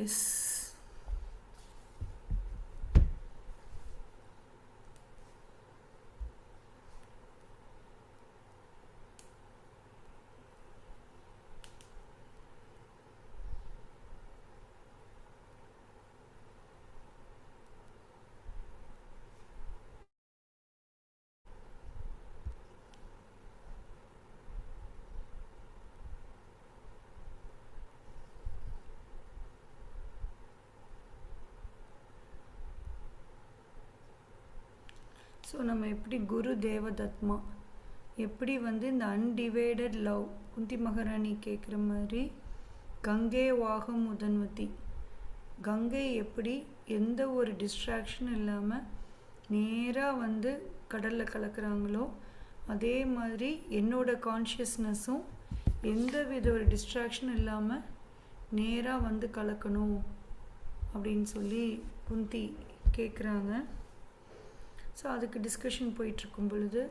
Yes. So நம்ம எப்படி குரு தேவதத்மா எப்படி வந்து இந்த அன்டிவைடட் லவ் குந்தி மகாராணி கேட்குற மாதிரி கங்கை வாகம் முதன்வதி கங்கை எப்படி எந்த ஒரு டிஸ்ட்ராக்ஷனும் இல்லாமல் நேராக வந்து கடலில் கலக்கிறாங்களோ அதே மாதிரி என்னோட கான்ஷியஸ்னஸும் எந்த வித ஒரு டிஸ்ட்ராக்ஷனும் இல்லாமல் நேராக வந்து கலக்கணும் அப்படின்னு சொல்லி குந்தி கேட்குறாங்க. ஸோ அதுக்கு டிஸ்கஷன் போயிட்டுருக்கும் பொழுது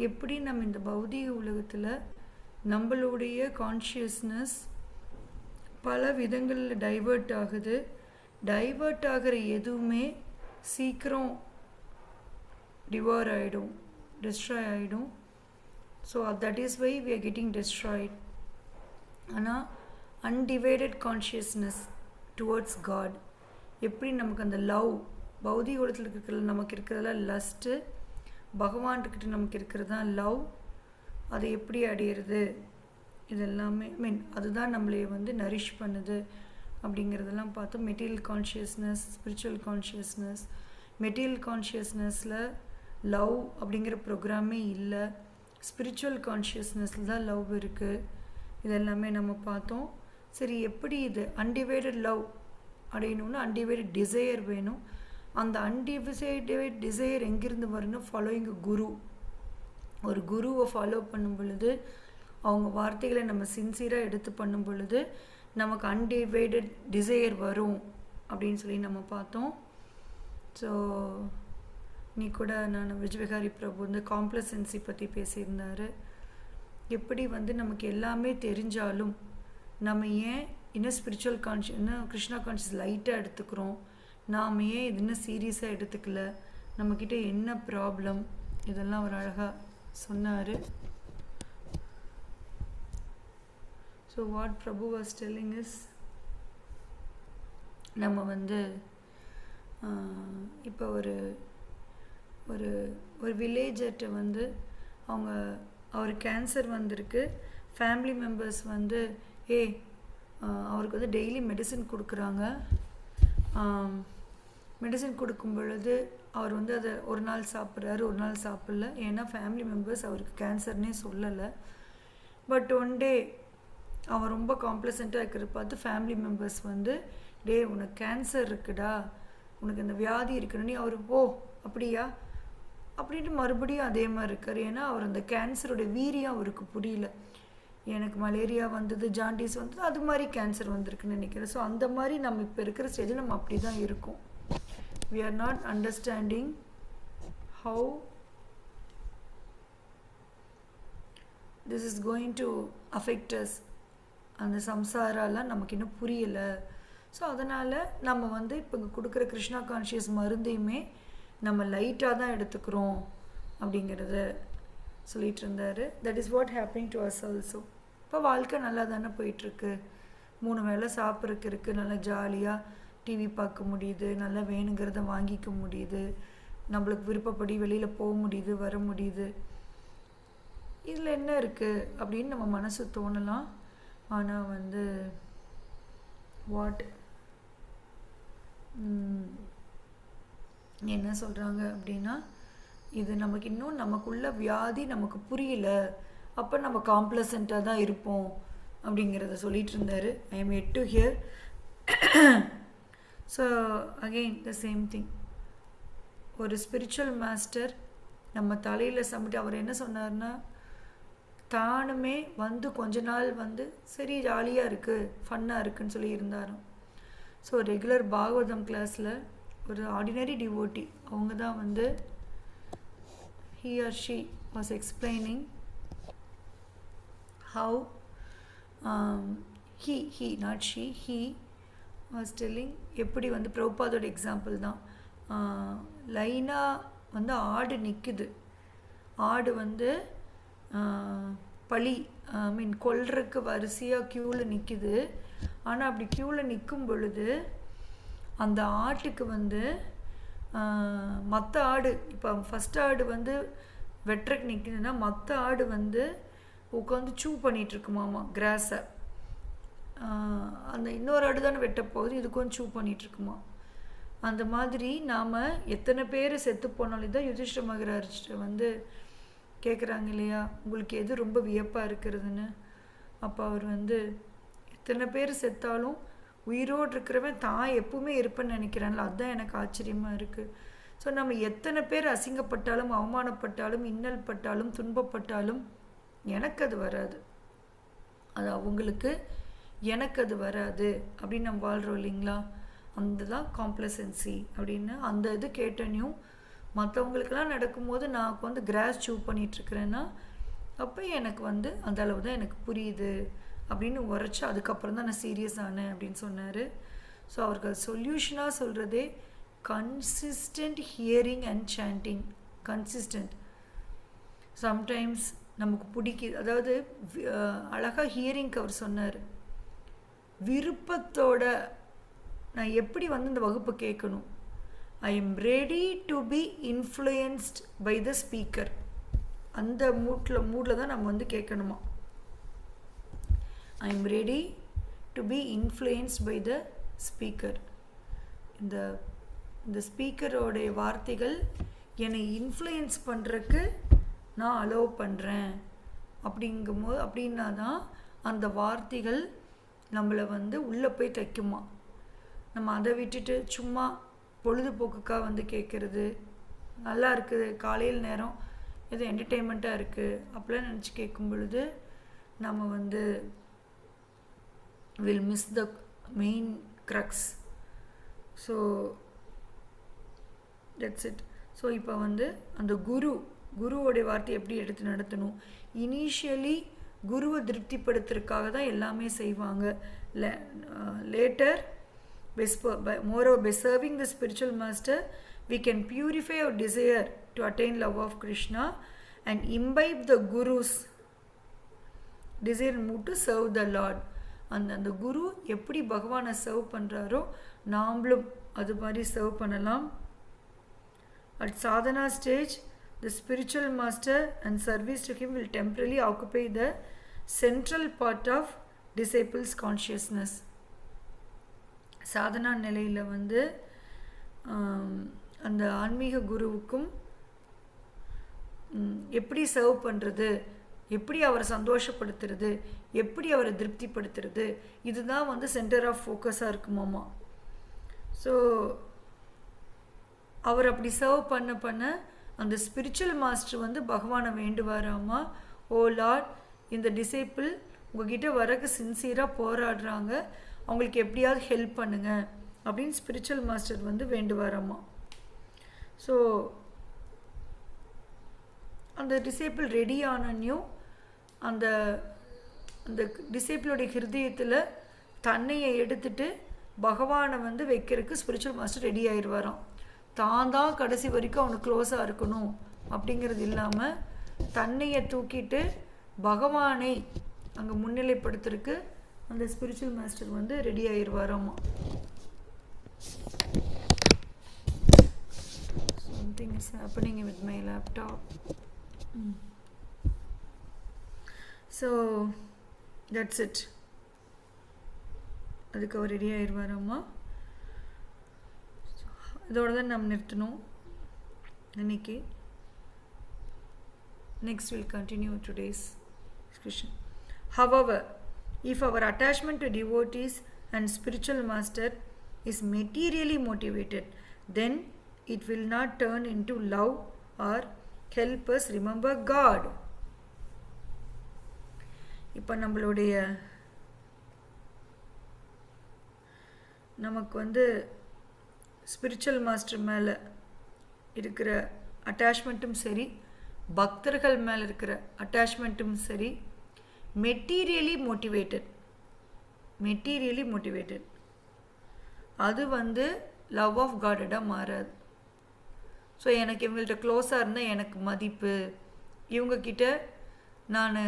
எப்படி நம்ம இந்த பௌதிக உலகத்தில் நம்மளுடைய கான்ஷியஸ்னஸ் பல விதங்களில் டைவர்ட் ஆகுது. டைவர்ட் ஆகிற எதுவுமே சீக்கிரம் டிவோர் ஆகிடும், டிஸ்ட்ராய் ஆகிடும். So that is why we are getting destroyed. ஆனால் அன்டிவைடட் கான்ஷியஸ்னஸ் டுவர்ட்ஸ் காட் எப்படி நமக்கு அந்த லவ் பௌதிக உலகத்தில் இருக்கிறது நமக்கு இருக்கிறதெல்லாம் லஸ்ட்டு, பகவான்கிட்ட நமக்கு இருக்கிறது தான் லவ், அதை எப்படி அடையிறது இதெல்லாமே அதுதான் நம்மளை வந்து நரிஷ் பண்ணுது அப்படிங்கிறதெல்லாம் பார்த்தோம். Material consciousness, spiritual consciousness. Material கான்ஷியஸ்னஸில் லவ் அப்படிங்கிற ப்ரோக்ராமே இல்லை, ஸ்பிரிச்சுவல் கான்ஷியஸ்னஸில் தான் லவ் இருக்குது. இதெல்லாமே நம்ம பார்த்தோம். சரி, எப்படி இது அன்டிவைடட் லவ் அடையணும்னா அன்டிவைடட் டிசையர் வேணும். அந்த அன்டிவைடட் டிசையர் எங்கேருந்து வரணும்? ஃபாலோயிங் குரு. ஒரு குருவை ஃபாலோ பண்ணும் பொழுது அவங்க வார்த்தைகளை நம்ம சின்சியராக எடுத்து பண்ணும் பொழுது நமக்கு அன்டிவைடட் டிசையர் வரும் அப்படின்னு சொல்லி நம்ம பார்த்தோம். ஸோ நீ கூட நான் விஜயவிகாரி பிரபு வந்து காம்ப்ளசன்சி பற்றி பேசியிருந்தார். எப்படி வந்து நமக்கு எல்லாமே தெரிஞ்சாலும் நம்ம ஏன் இன்னும் ஸ்பிரிச்சுவல் கான்ஷியஸ் இன்னும் கிருஷ்ணா கான்ஷியஸ் லைட்டாக எடுத்துக்கிறோம், நாம் ஏன் இது இன்னும் சீரியஸாக எடுத்துக்கல, நம்மக்கிட்ட என்ன ப்ராப்ளம், இதெல்லாம் அவர் அழகாக சொன்னார். So what Prabhu was telling is, நம்ம வந்து இப்போ ஒரு ஒரு ஒரு வில்லேஜர்கிட்ட வந்து அவர் கேன்சர் வந்திருக்கு. ஃபேமிலி மெம்பர்ஸ் வந்து அவருக்கு வந்து டெய்லி மெடிசின் கொடுக்குறாங்க. மெடிசின் கொடுக்கும் பொழுது அவர் வந்து அதை ஒரு நாள் சாப்பிட்றாரு, ஒரு நாள் சாப்பிடல. ஏன்னா ஃபேமிலி மெம்பர்ஸ் அவருக்கு கேன்சர்னே சொல்லலை. பட் ஒன் டே அவர் ரொம்ப காம்ப்ளசண்ட்டாக இருக்கிறத பார்த்து ஃபேமிலி மெம்பர்ஸ் வந்து உனக்கு கேன்சர் இருக்குடா, உனக்கு இந்த வியாதி இருக்குன்னு அவர் அப்படியா அப்படின்ட்டு மறுபடியும் அதே மாதிரி இருக்கார். ஏன்னா அவர் அந்த கேன்சரோட வீரியம் அவருக்கு புரியல. எனக்கு மலேரியா வந்தது, ஜாண்டிஸ் வந்தது, அது மாதிரி கேன்சர் வந்திருக்குன்னு நினைக்கிறேன். ஸோ அந்த மாதிரி நம்ம இப்போ இருக்கிற ஸ்டேஜில் நம்ம அப்படி தான் இருக்கோம். we are not understanding how this is going to affect us. அந்த சம்சாராலாம் நமக்கு இன்னும் புரியலை. ஸோ அதனால் நம்ம வந்து இப்போ இங்கே கொடுக்குற கிருஷ்ணா கான்ஷியஸ் மருந்தையுமே நம்ம லைட்டாக தான் எடுத்துக்கிறோம் அப்படிங்கிறத சொல்லிகிட்டு இருந்தார். That is what happening to us also. இப்போ வாழ்க்கை நல்லா தானே போயிட்டுருக்கு, 3 வேளை சாப்பிட்றதுக்கு இருக்குது, நல்லா ஜாலியாக டிவி பார்க்க முடியுது, நல்லா வேணுங்கிறத வாங்கிக்க முடியுது, நம்மளுக்கு விருப்பப்படி வெளியில் போக முடியுது, வர முடியுது. இதில் என்ன இருக்குது அப்படின்னு நம்ம மனசு தோணலாம். ஆனால் வந்து என்ன சொல்கிறாங்க அப்படின்னா, இது நமக்கு இன்னும் நமக்குள்ள வியாதி நமக்கு புரியல, அப்போ நம்ம காம்ப்ளசண்ட்டாக தான் இருப்போம் அப்படிங்கிறத சொல்லிகிட்டு இருந்தார். I am ready to hear. So again the same thing. ஒரு ஸ்பிரிச்சுவல் மாஸ்டர் நம்ம தலையில் சமைட்டு அவர் என்ன சொன்னார்னா, தானுமே வந்து கொஞ்ச நாள் வந்து சரி ஜாலியாக இருக்குது, ஃபன்னாக இருக்குதுன்னு சொல்லி இருந்தாராம். ஸோ ரெகுலர் பாகவதம் கிளாஸில் ஒரு ஆர்டினரி டிவோட்டி அவங்க தான் வந்து he or she was explaining how he not she, he was telling எப்படி வந்து பிரபுபாதோட எக்ஸாம்பிள் தான். லைனாக வந்து ஆடு நிற்குது, ஆடு வந்து பழி மீன் கொல்றதுக்கு வரிசையாக க்யூவில் நிற்குது. ஆனால் அப்படி க்யூவில் நிற்கும் பொழுது அந்த ஆட்டுக்கு வந்து மற்ற ஆடு, இப்போ ஃபஸ்ட் ஆடு வந்து வெட்டுறக்கு நிற்குதுன்னா மற்ற ஆடு வந்து உட்காந்து சூ பண்ணிகிட்ருக்குமாமா கிராஸை. அந்த இன்னொரு ஆடு தானே வெட்ட போகுது, இதுக்கும் சூ பண்ணிகிட்ருக்குமா. அந்த மாதிரி நாம் எத்தனை பேர் செத்து போனாலும் இதான் யுதிஷ்டிர மகாராஜ்கிட்ட வந்து கேட்குறாங்க இல்லையா, உங்களுக்கு எது ரொம்ப வியப்பாக இருக்கிறதுன்னு. அப்போ அவர் வந்து எத்தனை பேர் செத்தாலும் உயிரோடு இருக்கிறவன் தான் எப்பவுமே இருப்பேன்னு நினைக்கிறான்ல, அதுதான் எனக்கு ஆச்சரியமாக இருக்குது. ஸோ நம்ம எத்தனை பேர் அசிங்கப்பட்டாலும் அவமானப்பட்டாலும் இன்னல் பட்டாலும் துன்பப்பட்டாலும் எனக்கு அது வராது, அது அவங்களுக்கு, எனக்கு அது வராது அப்படின்னு நம்ம வாழ்கிறோம் இல்லைங்களா. அந்த தான் காம்ப்ளசன்சி அப்படின்னு. அந்த இது கேட்டனையும் மற்றவங்களுக்கெல்லாம் நடக்கும்போது நான் வந்து கிராஸ் சூ பண்ணிகிட்ருக்கிறேன்னா அப்போ எனக்கு வந்து அந்த அளவு தான் எனக்கு புரியுது அப்படின்னு உரைச்சி அதுக்கப்புறம் தான் நான் சீரியஸ் ஆனேன் அப்படின்னு சொன்னார். ஸோ அவருக்கு அது சொல்யூஷனாக சொல்கிறதே consistent hearing and sanding. Consistent. Sometimes நமக்கு பிடிக்குது, அதாவது அழகாக ஹியரிங்க்கு அவர் சொன்னார், விருப்பத்தோட நான் எப்படி வந்து இந்த வகுப்பை கேட்கணும். I am ready to be influenced by the speaker. அந்த மூடில் தான் நம்ம வந்து கேட்கணுமா. I am ready to be influenced by the speaker. இந்த ஸ்பீக்கரோடைய வார்த்தைகள் என்னை இன்ஃப்ளூயன்ஸ் பண்ணுறக்கு நான் அலோவ் பண்ணுறேன் அப்படிங்கும்போது, அப்படின்னா தான் அந்த வார்த்தைகள் நம்மளை வந்து உள்ளே போய் தைக்குமா. நம்ம அதை விட்டுட்டு சும்மா பொழுதுபோக்குக்காக வந்து கேட்குறது, நல்லா இருக்குது காலையில் நேரம் எது என்டர்டெயின்மெண்ட்டாக இருக்குது அப்படிலாம் நினச்சி கேட்கும் பொழுது நம்ம வந்து will miss the main crux. So that's it. So இப்போ வந்து அந்த குருவோடைய வார்த்தை எப்படி எடுத்து நடத்தணும். இனிஷியலி குருவை திருப்திப்படுத்துறதுக்காக தான் எல்லாமே செய்வாங்க. Later moreover by serving the spiritual master we can purify our desire to attain love of Krishna and imbibe the guru's desire and mood to serve the Lord. அந்த குரு எப்படி பகவானை சர்வ் பண்ணுறாரோ நாமளும் அது மாதிரி சர்வ் பண்ணலாம். At sadhana stage the spiritual master and service to him will temporarily occupy the central part of disciples consciousness. Sadhana நிலையில் வந்து அந்த ஆன்மீக குருவுக்கும் எப்படி சர்வ் பண்ணுறது, எப்படி அவரை சந்தோஷப்படுத்துறது, எப்படி அவரை திருப்திப்படுத்துறது, இதுதான் வந்து சென்டர் ஆஃப் ஃபோக்கஸாக இருக்குமாமா. ஸோ அவர் அப்படி சர்வ் பண்ண அந்த ஸ்பிரிச்சுவல் மாஸ்டர் வந்து பகவானை வேண்டுவாராமா. ஓ லார்ட், இந்த டிசைப்பிள் உங்ககிட்ட வரக்கு சின்சியராக போராடுறாங்க, அவங்களுக்கு எப்படியாவது ஹெல்ப் பண்ணுங்க அப்படின்னு ஸ்பிரிச்சுவல் மாஸ்டர் வந்து வேண்டுவாராமா. ஸோ அந்த டிசைப்பிள் ரெடி ஆனனையும் அந்த அந்த டிசைப்பிளுடைய ஹிருதயத்தில் தன்னையை எடுத்துட்டு பகவானை வந்து வைக்கிறதுக்கு ஸ்பிரிச்சுவல் மாஸ்டர் ரெடி ஆயிடுவாராம். தான் கடைசி வரைக்கும் அவனுக்கு க்ளோஸாக இருக்கணும் அப்படிங்கிறது இல்லாமல் தன்னையை தூக்கிட்டு பகவானை அங்கே முன்னிலைப்படுத்துறதுக்கு அந்த ஸ்பிரிச்சுவல் மாஸ்டர் வந்து ready ஆயிடுவாராமா. Something is happening with my laptop. So that's it. அதுக்கு அவர் ரெடி ஆயிடுவாராமா. இதோட தான் நம்ம நிறுத்தணும் இன்னைக்கு. Next we'll continue today's discussion. However, if our attachment to devotees and spiritual master is materially motivated, then it will not turn into love or help us remember God. இப்போ நம்மளுடைய நமக்கு வந்து ஸ்பிரிச்சுவல் மாஸ்டர் மேலே இருக்கிற அட்டாச்மெண்ட்டும் சரி, பக்தர்கள் மேலே இருக்கிற அட்டாச்மெண்ட்டும் சரி, மெட்டீரியலி மோட்டிவேட்டட் அது வந்து லவ் ஆஃப் காடடாக மாறாது. ஸோ எனக்கு இவங்கள்ட்ட க்ளோஸாக இருந்தால் எனக்கு மதிப்பு, இவங்கக்கிட்ட நான்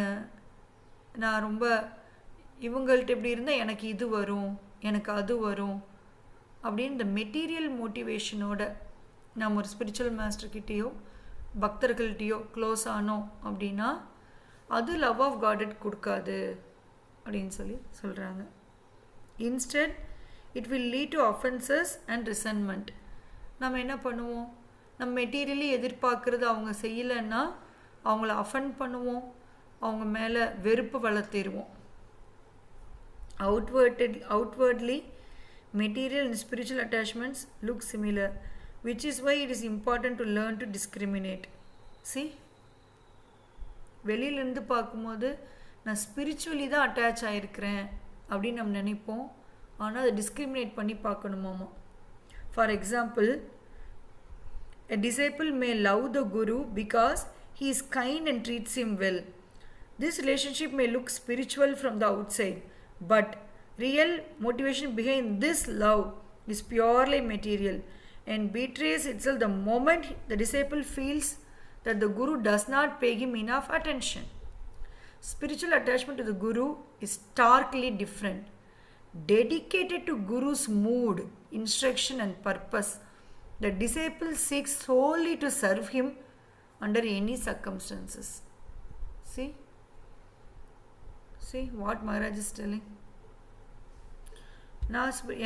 நான் ரொம்ப இவங்கள்ட்ட இப்படி இருந்தால் எனக்கு இது வரும், எனக்கு அது வரும் அப்படின்னு இந்த மெட்டீரியல் மோட்டிவேஷனோட நம்ம ஒரு ஸ்பிரிச்சுவல் மாஸ்டர்கிட்டேயோ பக்தர்கள்கிட்டயோ க்ளோஸ் ஆனோம் அப்படின்னா அது லவ் ஆஃப் காடட் கொடுக்காது அப்படின்னு சொல்கிறாங்க. Instead it will lead to offences and resentment. நம்ம என்ன பண்ணுவோம், நம்ம மெட்டீரியலி எதிர்பார்க்குறது அவங்க செய்யலைன்னா அவங்கள அஃபெண்ட் பண்ணுவோம், அவங்க மேலே வெறுப்பு வளர்த்திடுவோம். Outwardly, material and spiritual attachments look similar, which is why it is important to learn to discriminate. See, வெளியிலேருந்து பார்க்கும்போது நான் ஸ்பிரிச்சுவலி தான் அட்டாச் ஆகிருக்கிறேன் அப்படின்னு நம்ம நினைப்போம். ஆனால் அதை டிஸ்கிரிமினேட் பண்ணி பார்க்கணுமாமா. For example, a disciple may love the guru because he is kind and treats him well. This relationship may look spiritual from the outside, but real motivation behind this love is purely material and betrays itself the moment the disciple feels that the guru does not pay him enough attention. Spiritual attachment to the guru is starkly different. Dedicated to guru's mood, instruction and purpose, the disciple seeks solely to serve him under any circumstances. See what Maharaj is telling.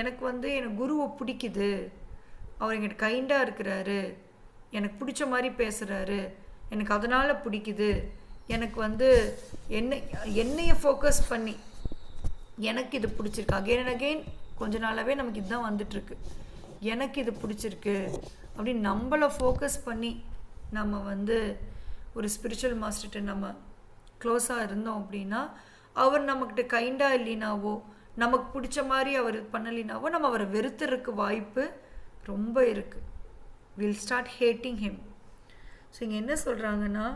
எனக்கு எனக்கு குருவை பிடிக்குது, அவர் எங்கிட்ட கைண்டாக இருக்கிறாரு, எனக்கு பிடிச்ச மாதிரி பேசுகிறாரு, எனக்கு அதனால் பிடிக்குது, எனக்கு என்னையை ஃபோக்கஸ் பண்ணி எனக்கு இது பிடிச்சிருக்கு. அகெயின் அண்ட் அகெயின் கொஞ்ச நாளாகவே நமக்கு இதுதான் வந்துட்டுருக்கு. எனக்கு இது பிடிச்சிருக்கு அப்படின்னு நம்மளை ஃபோக்கஸ் பண்ணி நம்ம ஒரு ஸ்பிரிச்சுவல் மாஸ்டர்கிட்ட நம்ம க்ளோஸாக இருந்தோம் அப்படின்னா அவர் நம்மக்கிட்ட கைண்டாக இல்லைனாவோ நமக்கு பிடிச்ச மாதிரி அவர் பண்ணலினாவோ நம்ம அவரை வெறுத்துறதுக்கு வாய்ப்பு ரொம்ப இருக்குது. Will start hating him. So இங்கே என்ன சொல்கிறாங்கன்னா,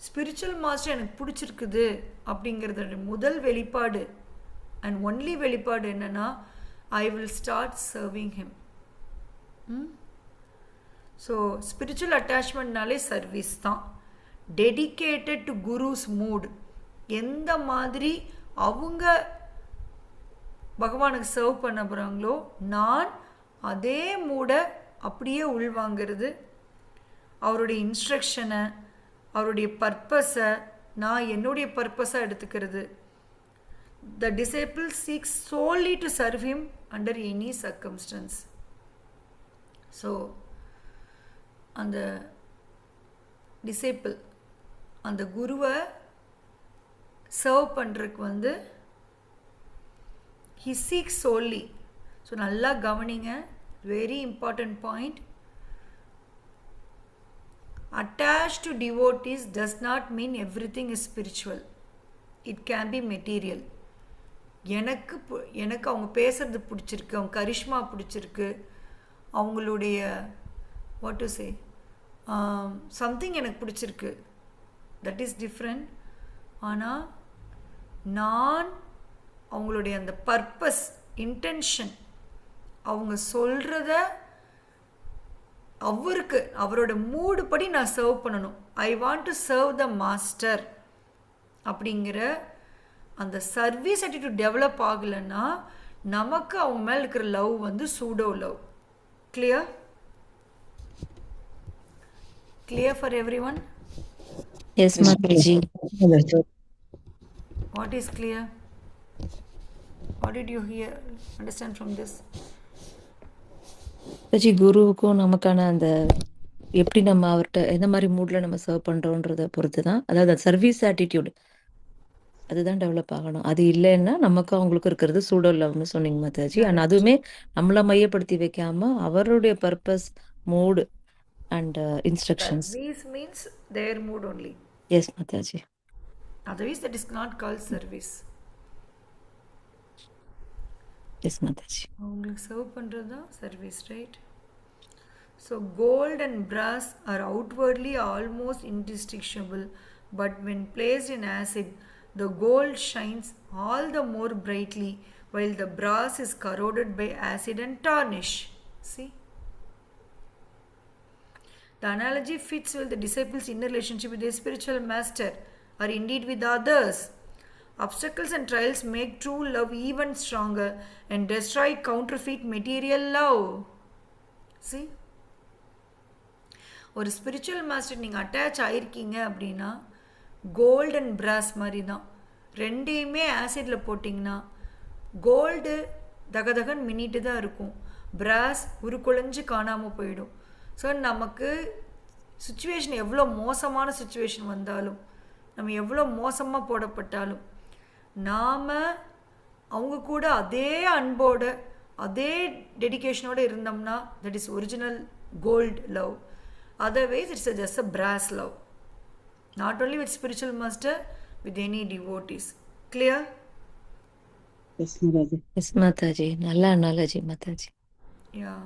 ஸ்பிரிச்சுவல் மாஸ்டர் எனக்கு பிடிச்சிருக்குது அப்படிங்கிறத முதல் வெளிப்பாடு அண்ட் ஒன்லி வெளிப்பாடு என்னென்னா, I will start serving him. So spiritual அட்டாச்மெண்ட்னாலே சர்வீஸ் தான். டெடிக்கேட்டட் டு குருஸ் மூட், எந்த மாதிரி அவங்க பகவானுக்கு சர்வ் பண்ண போகிறாங்களோ நான் அதே மூடை அப்படியே உள்வாங்கிறது, அவருடைய இன்ஸ்ட்ரக்ஷனை அவருடைய பர்பஸை நான் என்னுடைய பர்பஸாக எடுத்துக்கிறது. The disciple seeks solely to serve him under any circumstances. So அந்த டிசைபிள் அந்த குருவை சர்வ் பண்ணுறதுக்கு he seeks solely. ஸோ நல்லா கவனிங்க, very important point. Attached to devotees does not mean everything is spiritual. It can be material. எனக்கு அவங்க பேசுறது பிடிச்சிருக்கு, அவங்க கரிஷ்மா பிடிச்சிருக்கு, அவங்களுடைய வாட் டு சே சம்திங் எனக்கு பிடிச்சிருக்கு, தட் இஸ் டிஃப்ரெண்ட். ஆனால் நான் அவங்களுடைய அந்த பர்பஸ், இன்டென்ஷன், அவங்க சொல்கிறத அவருக்கு அவரோட மூடு படி நான் சர்வ் பண்ணணும். I want to serve the master அப்படிங்கிற அந்த சர்வீஸ் ஆட்டிடியூட் டெவலப் ஆகலைன்னா நமக்கு அவங்க மேலே இருக்கிற love pseudo love. Clear? Clear for everyone? Yes, Mataji. What is clear? What did you understand from this? Mataji, குருவுக்கும் நமக்கான அந்த எப்படி நம்ம அவர்கிட்ட எந்த மாதிரி மூட்ல நம்ம சர்வ் பண்றோன்றத பொறுத்து தான், அதாவது சர்வீஸ் ஆட்டிடியூட் அதுதான் டெவலப் ஆகணும். அது இல்லைன்னா நமக்கு அவங்களுக்கு இருக்கிறது சூடோ லவ்னு சொன்னீங்க மாதாஜி. ஆனால் அதுவுமே நம்மளை மையப்படுத்தி வைக்காம அவருடைய purpose, mood and instructions. Service means their mood only. Yes, Mataji. Otherwise that is not called service. Yes, Mataji. அவங்களுக்கு சர்வ் பண்ணுறது தான் service, right? So gold and brass are outwardly almost indistinguishable, but when placed in acid, the gold shines all the more brightly while the brass is corroded by acid and tarnish. See? The analogy fits with the disciples' inner relationship with their spiritual master, or indeed with others. Obstacles and trials make true love even stronger and destroy counterfeit material love. See? ஒரு spiritual master நீங்கள் attach ஆகிருக்கீங்க அப்படின்னா gold and பிராஸ் மாதிரி தான். ரெண்டையுமே ஆசிடில் போட்டிங்கன்னா gold தகதகன் மின்னிட்டு தான் இருக்கும், பிராஸ் உருக்குலைஞ்சு காணாமல் போயிடும். ஸோ நமக்கு சுச்சுவேஷன் எவ்வளோ மோசமான சுச்சுவேஷன் வந்தாலும், நம்ம எவ்வளோ மோசமாக போடப்பட்டாலும், நாம் அவங்க கூட அதே அன்போடு அதே டெடிக்கேஷனோடு இருந்தோம்னா that is original gold love. Otherwise, it's just a brass love. Not only with spiritual master, with any devotees. Clear? Yes, Mataji. Yes, Mataji. Nalla analogy, Mataji. Yeah.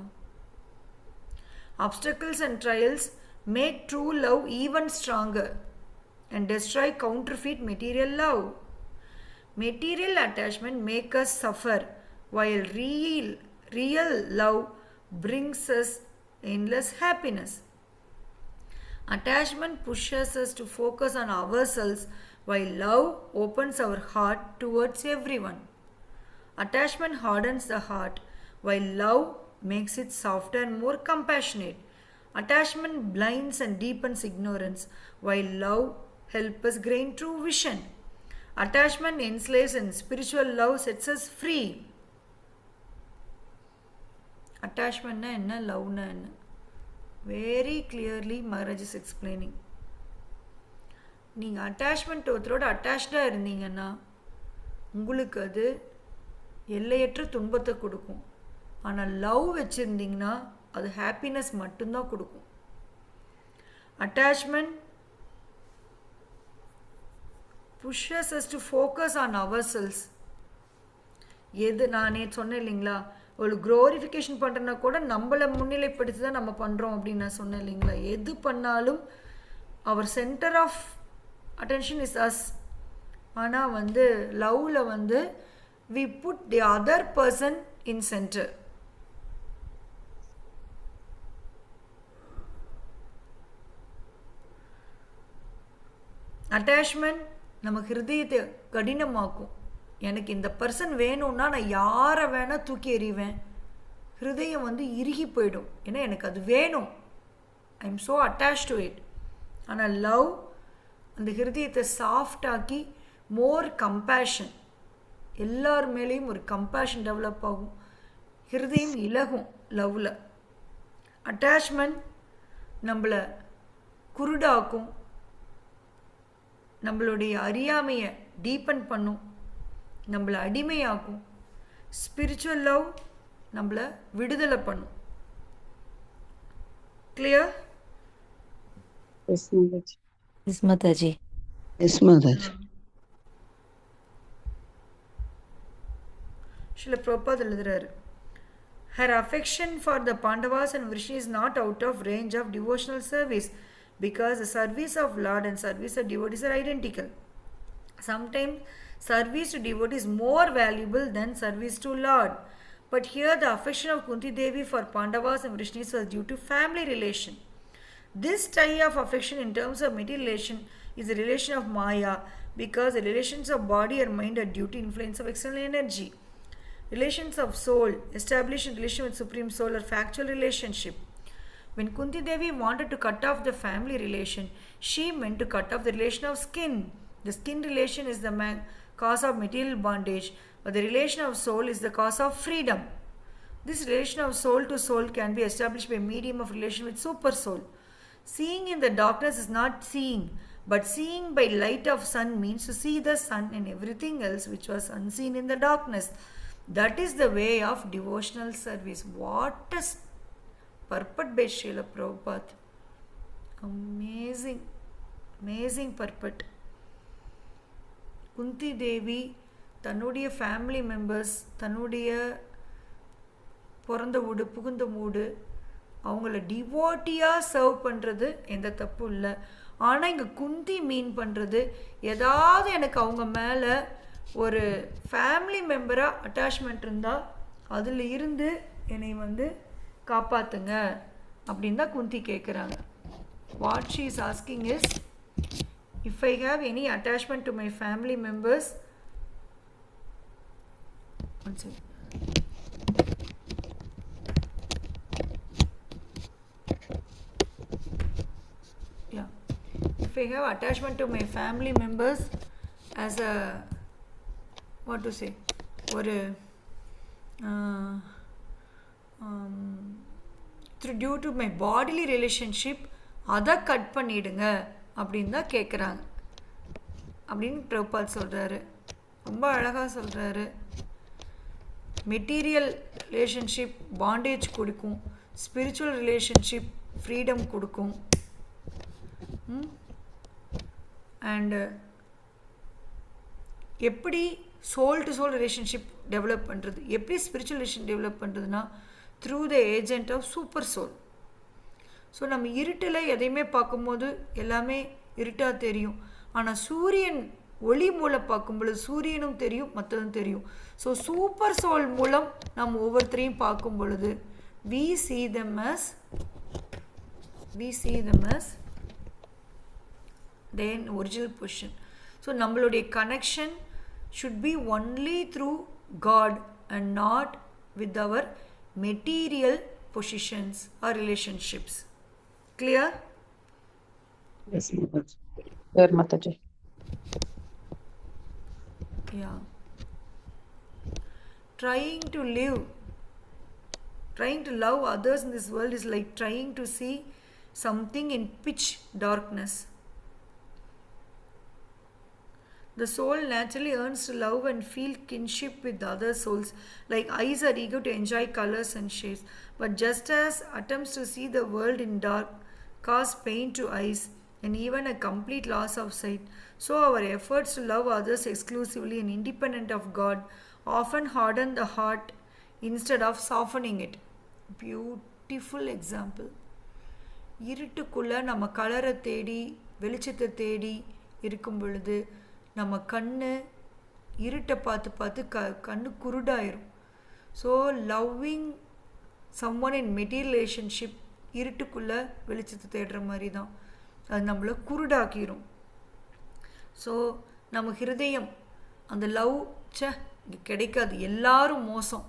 Obstacles and trials make true love even stronger and destroy counterfeit material love. Material attachment makes us suffer, while real love brings us endless happiness. Attachment pushes us to focus on ourselves, while love opens our heart towards everyone. Attachment hardens the heart, while love makes it softer and more compassionate. Attachment blinds and deepens ignorance, while love helps us gain true vision. Attachment enslaves and spiritual love sets us free. Attachment na enna, love na enna? Very clearly Maharaj is explaining. நீங்கள் attachment ஒருத்தரோட அட்டாச்சாக இருந்தீங்கன்னா உங்களுக்கு அது எல்லையற்ற துன்பத்தை கொடுக்கும். ஆனால் love வச்சுருந்தீங்கன்னா அது ஹாப்பினஸ் மட்டும்தான் கொடுக்கும். Attachment pushes us to focus on ourselves. எது நானே சொன்னேன் இல்லைங்களா, ஒரு க்ளோரிஃபிகேஷன் பண்ணுறனா கூட நம்மளை முன்னிலைப்படுத்தி தான் நம்ம பண்ணுறோம் அப்படின்னு நான் சொன்னேன் இல்லைங்களா. எது பண்ணாலும் அவர் centre of attention is us. ஆனால் லவ்வில் we put the other person in centre. Attachment நம்ம ஹிருதயத்தை கடினமாக்கும். எனக்கு இந்த பர்சன் வேணும்னா நான் யாரை வேணால் தூக்கி எறிவேன். ஹிருதயம் இறுகி போயிடும். ஏன்னா எனக்கு அது வேணும். I am so attach to it. ஆனால் லவ் அந்த ஹிருதயத்தை சாஃப்டாக்கி மோர் கம்பேஷன், எல்லார் மேலேயும் ஒரு கம்பேஷன் டெவலப் ஆகும். ஹிருதயம் இலகும் லவ்வில். அட்டாச்மெண்ட் நம்மளை குருடாக்கும், நம்மளுடைய அறியாமையை டீப்பன் பண்ணும், நம்மளை அடிமையாக்கும். ஸ்பிரிச்சுவல் லவ் நம்மளை விடுதலை பண்ணும். Clear? Yes, Mataji. Yes, Mataji. Yes, Mataji. Srila Prabhupad எழுதுறாரு, her affection for the Pandavas and Vrishni is not out of range of devotional service, because the service of Lord and service of devotees are identical. Sometimes service to devotees is more valuable than service to Lord. But here the affection of Kunti Devi for Pandavas and Vrishnis was due to family relation. This tie of affection in terms of material relation is a relation of Maya, because the relations of body or mind are due to influence of external energy. Relations of soul, established in relation with Supreme Soul, are factual relationship. When Kunti Devi wanted to cut off the family relation, she meant to cut off the relation of skin. The skin relation is the cause of material bondage, but the relation of soul is the cause of freedom. This relation of soul to soul can be established by medium of relation with super soul. Seeing in the darkness is not seeing, but seeing by light of sun means to see the sun and everything else which was unseen in the darkness. That is the way of devotional service. What a purport by Srila Prabhupada. Amazing, amazing purport. Kunti Devi தன்னுடைய family members, தன்னுடைய பிறந்த வீடு புகுந்த வீடு, அவங்கள டிவோட்டியாக serve பண்ணுறது எந்த தப்பும் இல்லை. ஆனால் இங்கே குந்தி மீன் பண்ணுறது, ஏதாவது எனக்கு அவங்க மேலே ஒரு ஃபேமிலி மெம்பராக அட்டாச்மெண்ட் இருந்தால் அதில் இருந்து என்னை வந்து காப்பாற்றுங்க அப்படின்னு தான் குந்தி கேட்குறாங்க. What she is asking is, if I have any attachment to my family members, if I have attachment to my family members as a what to say ஒரு through due to my bodily relationship அதை cut பண்ணிடுங்க அப்படின்னு தான் கேட்குறாங்க அப்படின்னு பிரபுபாத் சொல்கிறாரு. ரொம்ப அழகாக சொல்கிறாரு. மெட்டீரியல் ரிலேஷன்ஷிப் பாண்டேஜ் கொடுக்கும், ஸ்பிரிச்சுவல் ரிலேஷன்ஷிப் ஃப்ரீடம் கொடுக்கும். அண்டு எப்படி soul to soul relationship develop பண்ணுறது, எப்படி ஸ்பிரிச்சுவல் ரிலேஷன் டெவலப் பண்ணுறதுனா through the agent of super soul. So நம்ம இருட்டில் எதையுமே பார்க்கும்போது எல்லாமே இருட்டாக தெரியும். ஆனால் சூரியன் ஒளி மூலம் பார்க்கும்பொழுது சூரியனும் தெரியும், மற்றதும் தெரியும். ஸோ சூப்பர் சோல் மூலம் நம்ம ஒவ்வொருத்தரையும் பார்க்கும் பொழுது we see them as then original position. So நம்மளுடைய connection should be only through God and not with our material positions or relationships. Clear? Yes, Mataji. Clear, Mataji. Yeah. Trying to love others in this world is like trying to see something in pitch darkness. The soul naturally yearns to love and feel kinship with other souls, like eyes are eager to enjoy colors and shades. But just as attempts to see the world in dark cause pain to eyes and even a complete loss of sight, so our efforts to love others exclusively and independent of God often harden the heart instead of softening it. Beautiful example. இருட்டுக்குள்ளே நம்ம கலரை தேடி வெளிச்சத்தை தேடி இருக்கும் பொழுது நம்ம கண்ணு இருட்டை பார்த்து பார்த்து கண்ணு குருடாயிரும். So loving someone in material relationship இருட்டுக்குள்ளே வெளிச்சத்தை தேடுற மாதிரி தான், அது நம்மளை குருடாக்கிரும். ஸோ நம்ம ஹிருதயம் அந்த லவ் இங்கே கிடைக்காது, எல்லாரும் மோசம்,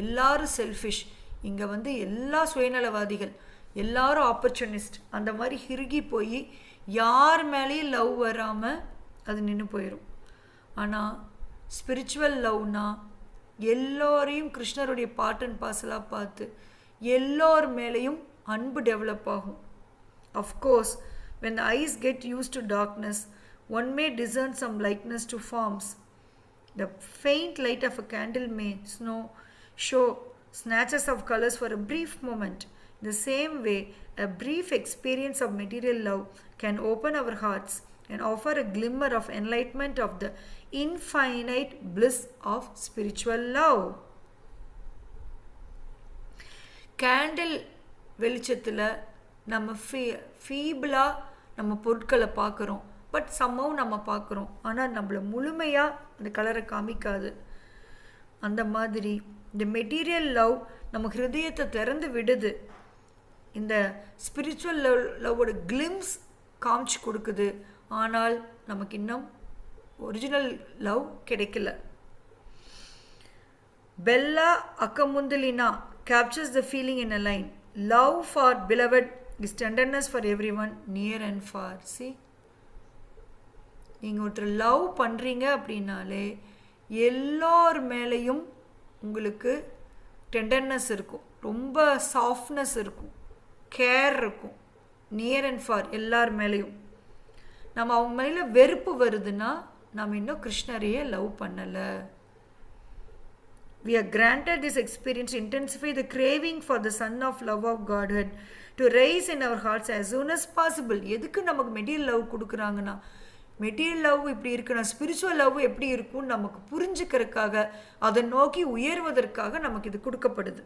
எல்லாரும் செல்ஃபிஷ், இங்கே வந்து எல்லா சுயநலவாதிகள், எல்லாரும் ஆப்பர்ச்சுனிஸ்ட், அந்த மாதிரி ஹிருகி போய் யார் மேலேயும் லவ் வராமல் அது நின்று போயிடும். ஆனால் ஸ்பிரிச்சுவல் லவ்னா எல்லோரையும் கிருஷ்ணருடைய பார்ட் அண்ட் பார்சலாக பார்த்து எல்லோர் மேலேயும் அன்பு டெவலப் ஆகும். Of course when the eyes get used to darkness, one may discern some likeness to forms. The faint light of a candle may show snatches of colors for a brief moment. In the same way, a brief experience of material love can open our hearts and offer a glimmer of enlightenment of the infinite bliss of spiritual love. Candle வெளிச்சத்தில் நம்ம ஃபீபிளாக நம்ம பொருட்களை பார்க்குறோம், but சம்மவும் நம்ம பார்க்குறோம், ஆனால் நம்மளை முழுமையாக அந்த கலரை காமிக்காது. அந்த மாதிரி இந்த மெட்டீரியல் லவ் நம்ம ஹிருதயத்தை திறந்து விடுது, இந்த ஸ்பிரிச்சுவல் லவ்வோட கிளிம்ஸ் காமிச்சு கொடுக்குது. ஆனால் நமக்கு இன்னும் ஒரிஜினல் லவ் கிடைக்கல. பெல்லா அக்கமுந்தலினா captures the feeling in a line. Love for beloved is tenderness for everyone near and far. See, நீங்கள் ஒருத்தர் லவ் பண்ணுறீங்க அப்படின்னாலே எல்லோர் மேலேயும் உங்களுக்கு டெண்டர்னஸ் இருக்கும், ரொம்ப சாஃப்ட்னஸ் இருக்கும், கேர் இருக்கும், நியர் அண்ட் ஃபார் எல்லார் மேலேயும். நம்ம அவங்க மேலே வெறுப்பு வருதுன்னா நம்ம இன்னும் கிருஷ்ணரையே லவ் பண்ணலை. We are granted this experience to intensify the craving for the Son of Love of Godhead to rise in our hearts as soon as possible. எதுக்கு நமக்கு மெட்டீரியல் லவ் கொடுக்குறாங்கன்னா, மெட்டீரியல் லவ் இப்படி இருக்குன்னா ஸ்பிரிச்சுவல் லவ் எப்படி இருக்கும்னு நமக்கு புரிஞ்சுக்கிறதுக்காக, அதை நோக்கி உயர்வதற்காக நமக்கு இது கொடுக்கப்படுது.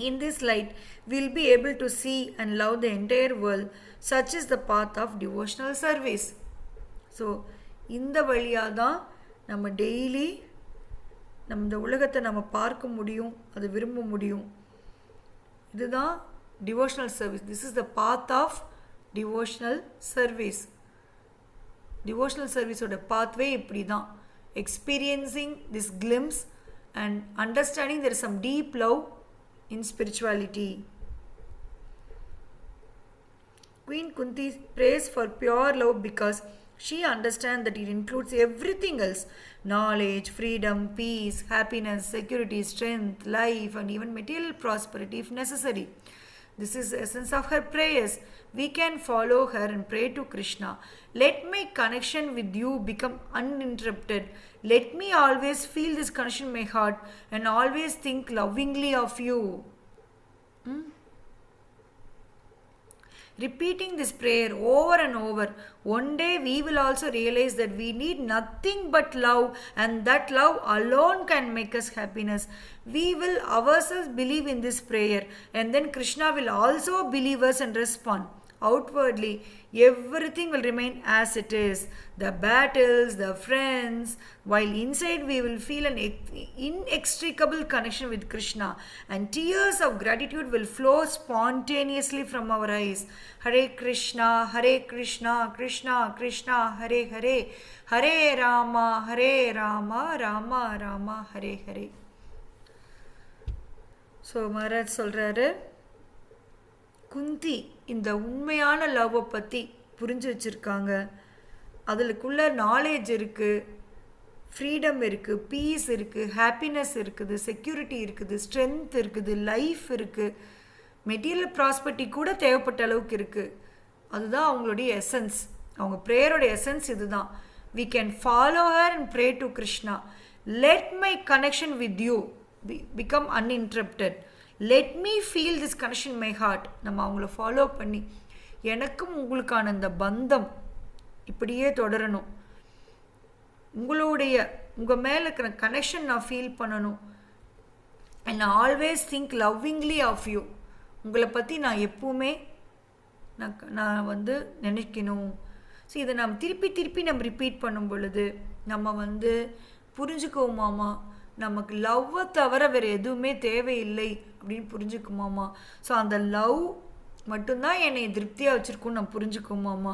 In this light, we'll be able to see and love the entire world. Such is the path of devotional service. So இந்த வழியாக தான் நம்ம டெய்லி நம்ம இந்த உலகத்தை நம்ம பார்க்க முடியும், அது விரும்ப முடியும். இதுதான் devotional service. This is the path of devotional service. Devotional சர்வீஸோட பாத்வே இப்படி தான். Experiencing this glimpse and understanding there is some deep love in spirituality. Queen Kunti prays for pure love because she understands that it includes everything else: knowledge, freedom, peace, happiness, security, strength, life, and even material prosperity if necessary. This is the essence of her prayers. We can follow her and pray to Krishna. Let my connection with you become uninterrupted. Let me always feel this connection in my heart and always think lovingly of you. Repeating this prayer over and over, one day we will also realize that we need nothing but love, and that love alone can make us happiness. We will ourselves believe in this prayer, and then Krishna will also believe us and respond. Outwardly, everything will remain as it is. The battles, the friends, while inside we will feel an inextricable connection with Krishna, and tears of gratitude will flow spontaneously from our eyes. Hare Krishna, Krishna Krishna, Hare Hare, Hare Rama, Rama Rama, Hare Hare. So Maharaj சொல்கிறாரு, குந்தி இந்த உண்மையான லவ்வை பற்றி புரிஞ்சு வச்சுருக்காங்க. அதுக்குள்ள knowledge இருக்குது, freedom இருக்குது, பீஸ் இருக்குது, ஹாப்பினஸ் இருக்குது, செக்யூரிட்டி இருக்குது, ஸ்ட்ரென்த் இருக்குது, லைஃப் இருக்குது, மெட்டீரியல் ப்ராஸ்பர்ட்டி கூட தேவைப்பட்ட அளவுக்கு இருக்குது. அதுதான் அவங்களுடைய எசன்ஸ். அவங்க ப்ரேயரோட எசன்ஸ் இதுதான். We can follow her and pray to Krishna. Let my connection with you become uninterrupted. Let me feel this connection my heart. நம்ம அவங்கள ஃபாலோ பண்ணி எனக்கும் உங்களுக்கான இந்த பந்தம் இப்படியே தொடரணும். உங்கள் மேலே இருக்கிற கனெக்ஷன் நான் ஃபீல் பண்ணணும். And always think lovingly of you. உங்களை பற்றி நான் எப்பவுமே நான் நினைக்கணும். ஸோ இதை நம்ம திருப்பி நம்ம ரிப்பீட் பண்ணும் பொழுது நம்ம புரிஞ்சுக்குவோமாமா, நமக்கு லவ்வை தவிர வேறு எதுவுமே தேவையில்லை அப்படின்னு புரிஞ்சுக்குமாமா. ஸோ அந்த லவ் மட்டும்தான் என்னை திருப்தியாக வச்சுருக்குன்னு நம்ம புரிஞ்சுக்குவோமாமா.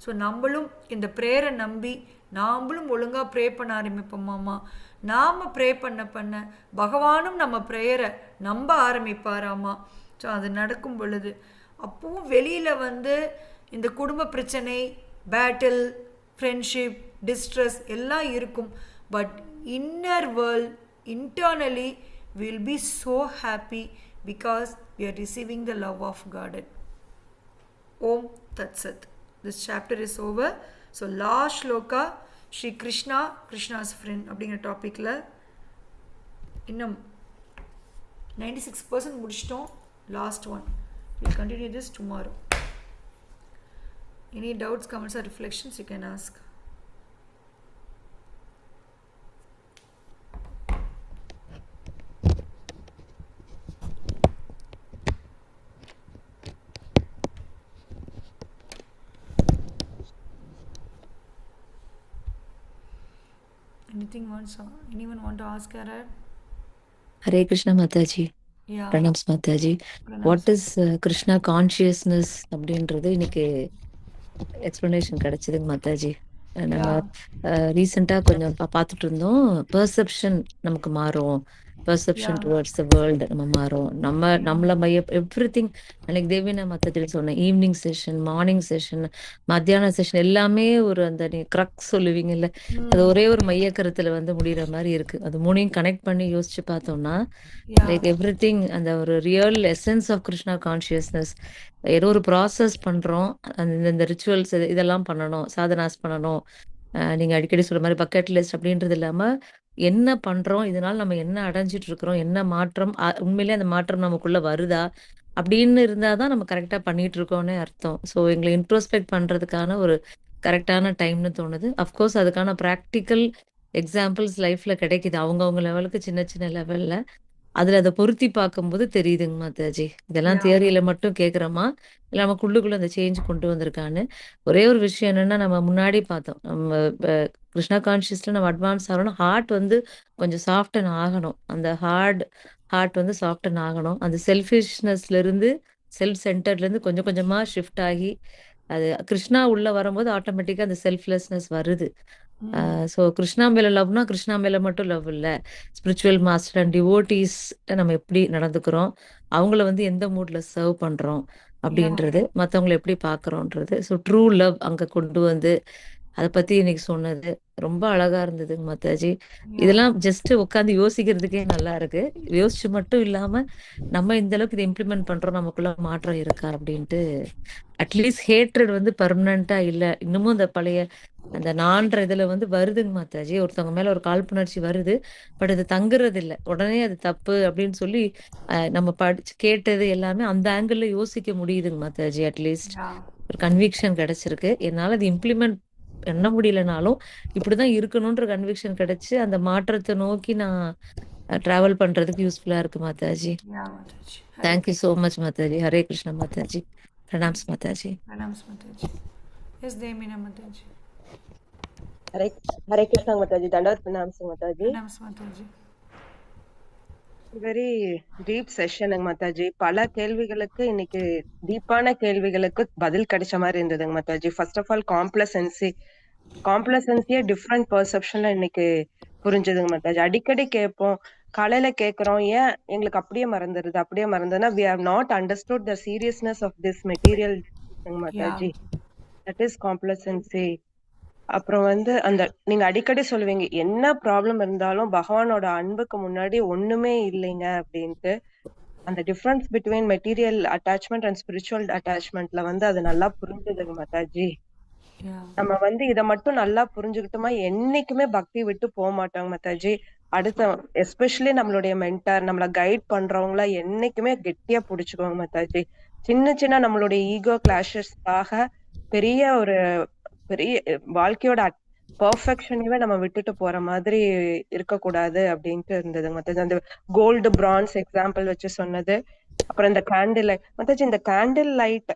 ஸோ நம்மளும் இந்த ப்ரேயரை நம்பி நாம்ளும் ஒழுங்காக ப்ரே பண்ண ஆரம்பிப்போமாமா. நாம் ப்ரே பண்ண பகவானும் நம்ம ப்ரேயரை நம்ப ஆரம்பிப்பாராமா. ஸோ அது நடக்கும் பொழுது அப்பவும் வெளியில் இந்த குடும்ப பிரச்சனை, பேட்டில், ஃப்ரெண்ட்ஷிப், டிஸ்ட்ரெஸ் எல்லாம் இருக்கும். But inner world, internally we will be so happy because we are receiving the love of God. Om Tat Sat. This chapter is over. So last shloka, Shri Krishna, Krishna's friend அப்படிங்கிற டாப்பிக்கில் இன்னும் 96% முடிச்சிட்டோம். Last one. We'll continue this tomorrow. Any doubts, comments or reflections you can ask. Anyone want to ask her? Hare Krishna Mataji. Yeah. Pranams Mataji. What is Krishna consciousness அப்படின்றது இன்னைக்கு explanation கிடைச்சதுங்க Mataji. நம்ம ரீசெண்டாக கொஞ்சம் பார்த்துட்டு இருந்தோம். பெர்செப்ஷன் நமக்கு மாறும், perception towards the world நம்ம மாறும், நம்மளை எவ்ரிதிங். அன்னைக்கு தேவினா மத்தாஜி சொன்னேன், ஈவினிங் செஷன், மார்னிங் செஷன், மத்தியான செஷன் எல்லாமே ஒரு அந்த நீ க்ரக் சொல்லுவீங்கல்ல, அது ஒரே ஒரு மைய கருத்துல முடிகிற மாதிரி இருக்கு. அது மூணையும் கனெக்ட் பண்ணி யோசிச்சு பார்த்தோம்னா லைக் எவ்ரிதிங் அந்த ஒரு real essence of Krishna consciousness. ஏதோ ஒரு ப்ராசஸ் பண்றோம், இந்த ரிச்சுவல்ஸ் இதெல்லாம் பண்ணணும், சாதனாஸ் பண்ணணும், நீங்க அடிக்கடி சொல்ற மாதிரி பக்கெட் லிஸ்ட் அப்படின்றது இல்லாம என்ன பண்றோம், இதனால நம்ம என்ன அடைஞ்சிட்டு இருக்கிறோம், என்ன மாற்றம், உண்மையிலேயே அந்த மாற்றம் நமக்குள்ள வருதா அப்படின்னு இருந்தாதான் நம்ம கரெக்டா பண்ணிட்டு இருக்கோம்னே அர்த்தம். ஸோ எங்களை இன்ட்ரோஸ்பெக்ட் பண்றதுக்கான ஒரு கரெக்டான டைம்னு தோணுது. அஃப்கோர்ஸ் அதுக்கான ப்ராக்டிக்கல் எக்ஸாம்பிள்ஸ் லைஃப்ல கிடைக்குது அவங்கவுங்க லெவலுக்கு, சின்ன சின்ன லெவல்ல. அதுல அதை பொருத்தி பார்க்கும்போது தெரியுதுங்க மாதாஜி. இதெல்லாம் Yeah. தியரியில மட்டும் கேட்குறோமா, இல்லை நமக்குள்ளுக்குள்ள அந்த சேஞ்ச் கொண்டு வந்திருக்கான்னு. ஒரே ஒரு விஷயம் என்னன்னா, நம்ம முன்னாடி பார்த்தோம், நம்ம கிருஷ்ணா கான்ஷியஸ்ல நம்ம அட்வான்ஸ் ஆகணும், ஹார்ட் வந்து கொஞ்சம் சாஃப்டன் ஆகணும். அந்த ஹார்ட் வந்து சாஃப்டன் ஆகணும். அந்த செல்ஃபிஷ்னஸ்ல இருந்து செல்ஃப் சென்டர்ல இருந்து கொஞ்சம் கொஞ்சமா ஷிஃப்ட் ஆகி அது கிருஷ்ணா உள்ள வரும்போது ஆட்டோமேட்டிக்கா அந்த செல்ஃப்லெஸ்னஸ் வருது. ஸோ கிருஷ்ணா மேல லவ்னா கிருஷ்ணா மேல மட்டும் லவ் இல்லை, ஸ்பிரிச்சுவல் மாஸ்டர் அண்ட் டிவோட்டீஸ் நம்ம எப்படி நடந்துக்கிறோம், அவங்கள வந்து எந்த மூட்ல சர்வ் பண்றோம் அப்படின்றது, மற்றவங்களை எப்படி பார்க்குறோன்றது. ஸோ ட்ரூ லவ் அங்கே கொண்டு வந்து அதை பத்தி இன்னைக்கு சொன்னது ரொம்ப அழகா இருந்ததுங்க மாதாஜி. இதெல்லாம் ஜஸ்ட் உட்காந்து யோசிக்கிறதுக்கே நல்லா இருக்கு. யோசிச்சு மட்டும் இல்லாம நம்ம இந்த அளவுக்கு இதை இம்ப்ளிமெண்ட் பண்றோம், நமக்குள்ள மாற்றம் இருக்கா அப்படின்ட்டு. அட்லீஸ்ட் ஹேட்ரட் வந்து பர்மனண்டா இல்ல, இன்னமும் அந்த பழைய அந்த நான்ற இதுல வந்து வருதுங்க மாதாஜி. ஒருத்தவங்க மேல ஒரு காழ்ப்புணர்ச்சி வருது, பட் அது தங்குறது இல்லை. உடனே அது தப்பு அப்படின்னு சொல்லி நம்ம படிச்சு கேட்டது எல்லாமே அந்த ஆங்கிள் யோசிக்க முடியுதுங்க மாதாஜி. அட்லீஸ்ட் ஒரு கன்விக்ஷன் கிடைச்சிருக்கு. என்னால அது இம்ப்ளிமெண்ட் பண்ண முடியலனாலும் இப்படிதான் இருக்கணும்ன்ற கன்விக்ஷன் கிடைச்சு அந்த மாற்றத்தை நோக்கி நான் டிராவல் பண்றதுக்கு யூஸ்ஃபுல்லா இருக்கு Mataji. Thank you so much Mataji. Hare Krishna Mataji. Pranams Mataji. Pranams Mataji. Yes, Demina Mataji. Hare Krishna Mataji. Dandavat Pranams Mataji. Pranams Mataji. Very deep session Mataji. பல கேள்விகளுக்கு இன்னைக்கு டீப்பான கேள்விகளுக்கு பதில் கிடைச்ச மாதிரி இருந்ததுங்க மாதாஜி. ஃபர்ஸ்ட் ஆஃப் ஆல் காம்ப்ளசன்சியே டிஃப்ரெண்ட் பெர்செப்ஷன்ல இன்னைக்கு புரிஞ்சதுங்க மாதாஜி. அடிக்கடி கேட்போம், காலையில கேட்கிறோம், ஏன் எங்களுக்கு அப்படியே மறந்துதுன்னா we have not understood the seriousness of this material Mataji. That is complacency. அப்புறம் வந்து அந்த நீங்க அடிக்கடி சொல்லுவீங்க, என்ன ப்ராப்ளம் இருந்தாலும் பகவானோட அன்புக்கு முன்னாடி ஒண்ணுமே இல்லைங்க அப்படின்ட்டு. அந்த difference between material attachment and spiritual அட்டாச்மெண்ட்ல வந்து அது நல்லா புரிஞ்சுதுங்க மாதாஜி. நம்ம வந்து இதை மட்டும் நல்லா புரிஞ்சுக்கிட்டோமா என்னைக்குமே பக்தி விட்டு போக மாட்டாங்க மாதாஜி. அடுத்த எஸ்பெஷலி நம்மளுடைய மென்டார், நம்மள கைட் பண்றவங்கள என்னைக்குமே கெட்டியா புடிச்சுக்கோங்க மாதாஜி. சின்ன நம்மளுடைய ஈகோ கிளாஷஸ்க்காக பெரிய வாழ்க்கையோட பர்ஃபெக்ஷனவே நம்ம விட்டுட்டு போற மாதிரி இருக்கக்கூடாது அப்படின்ட்டு இருந்ததுங்க மாதாஜி. அந்த கோல்டு பிரான்ஸ் எக்ஸாம்பிள் வச்சு சொன்னது. அப்புறம் இந்த கேண்டில் லைட் மாதாஜி, இந்த கேண்டில் லைட்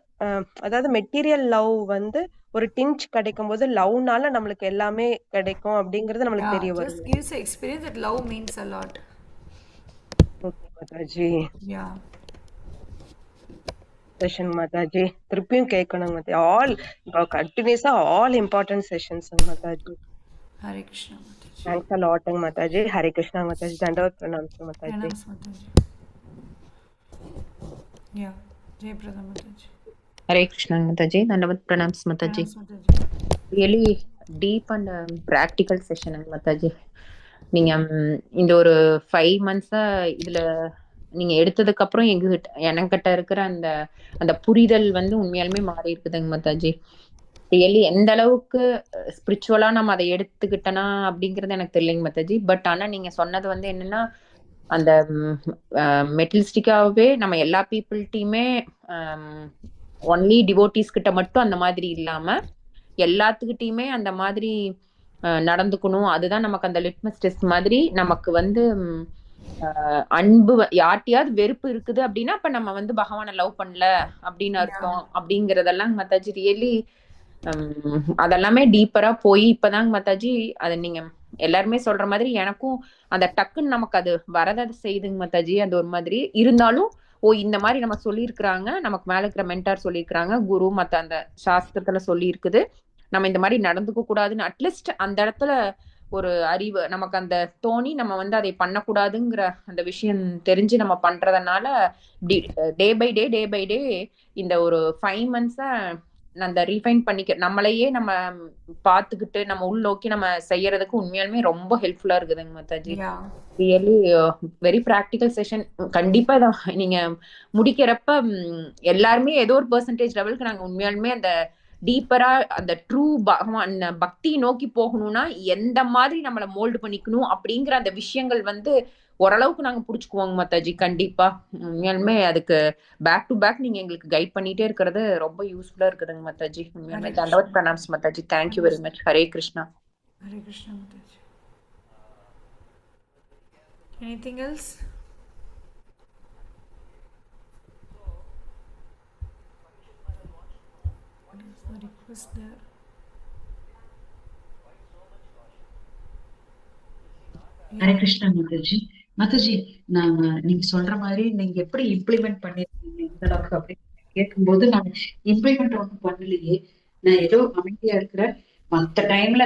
அதாவது மெட்டீரியல் லவ் வந்து ஒரு டிஞ்ச் கிடைக்கும் போது லவ்னால நம்மளுக்கு எல்லாமே கிடைக்கும் அப்படிங்கறது நம்மளுக்கு தெரிய வரும். Just gives an experience that love means a lot. Okay Mataji. Yeah. Session Mataji திருப்பியும் கேட்கணும் மாதாஜி. ஆல் கண்டினியூஸா all important sessions Mataji. Hare Krishna Mataji. Thanks a lot Mataji. Hare Krishna Mataji. Dandavat pranams Mataji. Pranams Mataji. Yeah. Jai Prada Mataji. Hare Krishna Mataji. Dandavat pranams Mataji. Pranams Mataji. Really deep and practical session Mataji. நீங்க இந்த ஒரு 5 months இதுல நீங்க எடுத்ததுக்கு அப்புறம் எனக்கிட்ட இருக்கிற அந்த புரிதல் வந்து உண்மையாலுமே மாறி இருக்குதுங்க மாதாஜி. ரியலி எந்த அளவுக்கு ஸ்பிரிச்சுவலா நம்ம அதை எடுத்துக்கிட்டனா அப்படிங்கறது எனக்கு தெரியலைங்க மாதாஜி. பட் ஆனா நீங்க சொன்னது வந்து என்னன்னா, அந்த மெட்டலிஸ்டிக்காவே நம்ம எல்லா பீப்புள்கிட்டயுமே ஒன்லி டிவோட்டீஸ் கிட்ட மட்டும் அந்த மாதிரி இல்லாம எல்லாத்துக்கிட்டையுமே அந்த மாதிரி நடந்துக்கணும். அதுதான் நமக்கு அந்த லிட்மஸ் டெஸ்ட் மாதிரி. நமக்கு வந்து அன்பு யார்ட்டையாவது வெறுப்பு இருக்குது அப்படின்னா அப்ப நம்ம வந்து பகவானை லவ் பண்ணல அப்படின்னு அர்த்தம் அப்படிங்கறதெல்லாம் மாதாஜி ரியலி அதெல்லாமே டீப்பரா போய் இப்பதாங்க மாதாஜி அதை நீங்க எல்லாருமே சொல்ற மாதிரி எனக்கும் அந்த டக்குன்னு நமக்கு அது வரத செய்யுதுங்க மாதாஜி. அது ஒரு மாதிரி இருந்தாலும் இந்த மாதிரி நம்ம சொல்லியிருக்கிறாங்க, நமக்கு மேல இருக்கிற மென்டார் சொல்லியிருக்கிறாங்க, குரு மத்த அந்த சாஸ்திரத்துல சொல்லி இருக்குது, நம்ம இந்த மாதிரி நடந்துக்க கூடாதுன்னு அட்லீஸ்ட் அந்த இடத்துல ஒரு அறிவு நமக்கு அந்த தோணி நம்ம வந்து அதை பண்ணக்கூடாதுங்கிற அந்த விஷயம் தெரிஞ்சு நம்ம பண்றதுனால டே பை டே இந்த ஒரு 5 months அந்த ரீஃபைன் பண்ணிக்க நம்மளையே நம்ம பாத்துக்கிட்டு நம்ம உள்நோக்கி நம்ம செய்யறதுக்கு உண்மையாலுமே ரொம்ப ஹெல்ப்ஃபுல்லா இருக்குதுங்க Mataji. Really very practical session. கண்டிப்பா இதை நீங்க முடிக்கிறப்ப எல்லாருமே ஏதோ ஒரு பெர்சன்டேஜ் லெவலுக்கு நாங்க உண்மையாலுமே அந்த டீப்பரா அந்த ட்ரூ பகவான் பக்தி நோக்கி போகணும்னா எந்த மாதிரி நம்மள மோல்டு பண்ணிக்கணும் அப்படிங்கிற அந்த விஷயங்கள் வந்து ஓரளவுக்கு நாங்க புடிச்சுக்குவோங்க மாதாஜி. கண்டிப்பா உண்மையாலுமே அதுக்கு பேக் டு பேக் நீங்க எங்களுக்கு கைட் பண்ணிட்டே இருக்கிறது ரொம்ப யூஸ்ஃபுல்லா இருக்குதுங்க மாதாஜி. உண்மையாலுமே dandavat pranams Mataji. Thank you very much. Hare Krishna. Hare Krishna Mataji. Anything else? was there. Hare Krishna Mataji. Mataji, நாங்க நீங்க சொல்ற மாதிரி நீங்க எப்படி இம்ப்ளிமெண்ட் பண்ணிருக்கீங்க இந்த அளவுக்கு அப்படின்னு கேட்கும்போது, நான் இம்ப்ளிமெண்ட் ஒன்றும் பண்ணலையே. நான் ஏதோ அமைதியா இருக்கிறேன். மத்த டைம்ல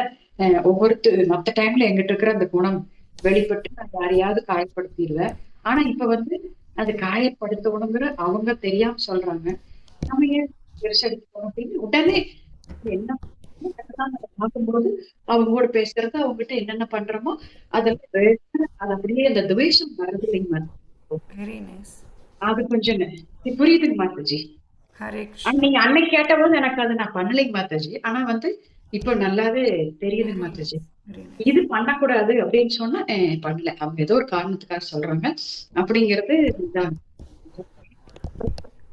மத்த டைம்ல எங்கிட்ட இருக்கிற அந்த குணம் வெளிப்பட்டு நான் யாரையாவது காயப்படுத்திடுவேன். ஆனா இப்ப வந்து அது காயப்படுத்தணுங்கிற அவங்க தெரியாம சொல்றாங்க. நம்ம ஏன் பெருசெடுத்துக்கணும் அப்படின்னு உடனே என்ன பார்க்கும்போது அவங்க கூட பேசுறது, அவங்க கிட்ட என்னென்ன பண்றோமோ அதெல்லாம் அது அப்படியே அந்த துவேஷம் வருது இல்லைங்க. Very nice. அது கொஞ்சம் புரியுதுங்க மாதாஜி. Hare ஆனா Krishna. நீங்க அன்னைக்கு கேட்டபோது எனக்கு அது நான் பண்ணலைங்க மாதாஜி. ஆனா வந்து இப்போ நல்லாவே தெரியுதுங்க Very Mataji. nice. Very nice. இது பண்ணக்கூடாது அப்படின்னு சொன்னா பண்ணல. அவங்க ஏதோ ஒரு காரணத்துக்காக சொல்றாங்க அப்படிங்கிறது இதான்.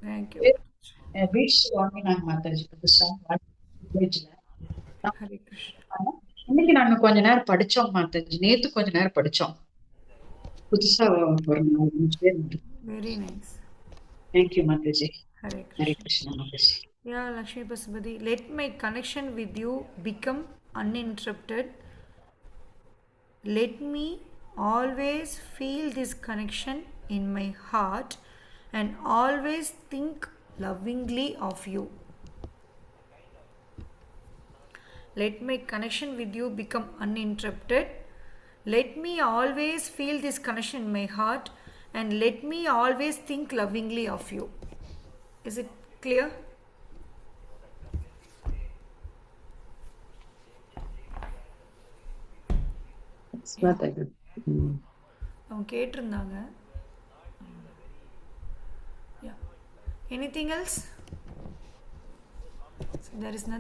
Thank you. வீழ்ச்சி வாங்கினாங்க மாதாஜி புதுசா வில்லேஜ்ல. Hare Krishna. இன்னைக்கு நாங்க கொஞ்ச நேரம் படிச்சோம் மாதாஜி. நேத்து கொஞ்ச நேரம் படிச்சோம். புதுசா ஒரு 4 பேர். Very nice. Thank you Mataji. Hare Hare Krishna. Krishna Mataji. Yeah, Lakshmi Pasupati, let my connection with you become uninterrupted. Let me always feel this connection in my heart and always think lovingly of you. Let my connection with you become uninterrupted. Let me always feel this connection in my heart and let me always think lovingly of you. Is it clear? Mataji. அவங்க கேட்டிருந்தாங்க. Yeah. Anything else? So there is nothing.